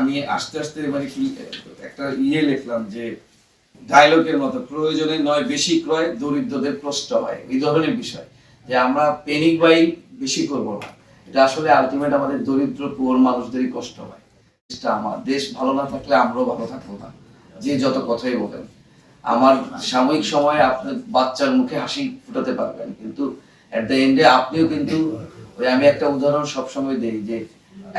আমি আস্তে আস্তে মানে কি একটা লিখলাম যে ডায়লগের মতো প্রয়োজনে নয় বেশি ক্রয় দরিদ্রদের কষ্ট হয়, এই ধরনের বিষয় যে আমরা পেনিক বাই বেশি করব না, এটা আসলে আলটিমেট আমাদের দরিদ্র পুয়ার মানুষদেরই কষ্ট হয়। আমার দেশ ভালো না থাকলে আমরাও ভালো থাকবো না, যে যত কথাই বলেন। আমার সাময়িক সময়ে আপনি বাচ্চার মুখে হাসি ফুটাতে পারবেন, কিন্তু এট দ্য এন্ডে আপনিও কিন্তু আমি একটা উদাহরণ সবসময় দেই যে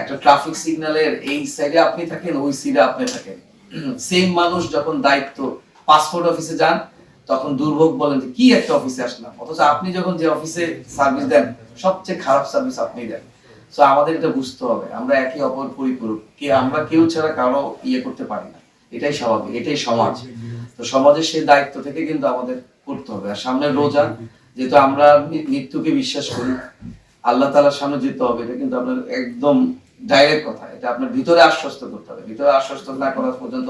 একটা ট্রাফিক সিগন্যালের এই সাইডে আপনি থাকেন, ওই সাইডে আপনি থাকেন, সেম মানুষ যখন দায়িত্ব পাসপোর্ট অফিসে যান তখন দুর্ভোগ বলেন যে কি একটা অফিসে আসলাম, অথচ আপনি যখন যে অফিসে সার্ভিস দেন সবচেয়ে খারাপ সার্ভিস আপনি দেন। সো আমাদের এটা বুঝতে হবে আমরা একে অপর পরিপূরক, আমরা কেউ ছাড়া কারো করতে পারি না, এটাই স্বাভাবিক, এটাই সমাজ। তো সমাজের সেই দায়িত্ব থেকে কিন্তু আমাদের করতে হবে। আর সামনে রোজা, যেহেতু আমরা মৃত্যুকে বিশ্বাস করি, আল্লাহ তাআলার সামনে যেতে হবে, এটা কিন্তু আপনার একদম ডাইরেক্ট কথা। এটা আপনার ভিতরে আশ্বস্ত করতে হবে, ভিতরে আশ্বস্ত না করা পর্যন্ত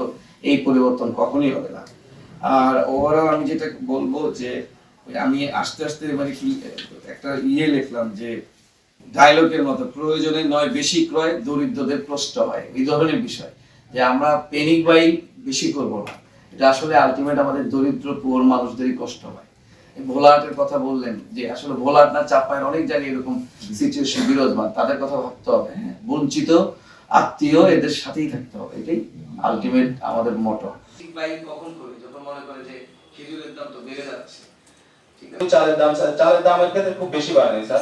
এই পরিবর্তন কখনোই হবে না। আর ওভারঅল আমি যেটা বলবো যে আমি আস্তে আস্তে মানে কি একটা লিখলাম যে ডায়লগের মতো প্রয়োজনে নয় বেশি ক্রয় দরিদ্রদের কষ্ট হয়, এই ধরনের বিষয় যে আমরা পেনিক বাই বেশি করব না, এটা আসলে আলটিমেট আমাদের দরিদ্র পুয়ার মানুষদেরই কষ্ট হয়। ভোলাহাটের কথা বললেন যে আসলে ভোলাহাট না চাপায়ের অনেক জায়গায় এরকম সিচুয়েশন বিরাজমান, তাদের কথা ভাবতে হবে। হ্যাঁ, বঞ্চিত আত্মীয় এদের সাথেই থাকতে হবে, এটাই আলটিমেট আমাদের মোটো। কখন করি যখন মনে করে যে খেজুরের দাম তো বেড়ে যাচ্ছে, চালের দামের ক্ষেত্রে খুব বেশি বাড়ে স্যার,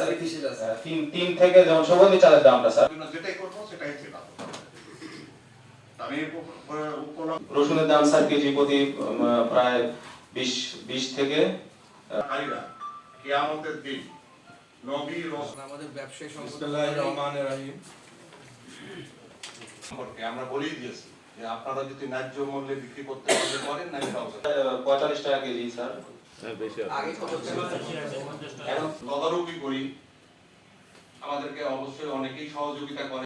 3 থেকে যেমন সর্বনিম্ন চালের দামটা স্যার যেটাই করবো সেটাই ছিল। আমি রসুনের দাম স্যার কেজি প্রতি প্রায় 20 থেকে কিয়ামতের দিন নবী রাসূল আমাদের ব্যবসায়ী বিসমিল্লাহির রহমানির রহিম সম্পর্কে আমরা বলেই দিয়েছি যে আপনারা যদি ন্যায্য মূল্যে বিক্রি করতে পারেন না, 45 টাকা কেজি স্যার। আগে কত ছিল? এখন তদারকি করি, আমাদেরকে অবশ্যই অনেকেই সহযোগিতা করে।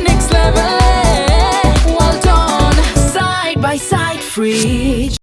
Next level, well done, side by side, free.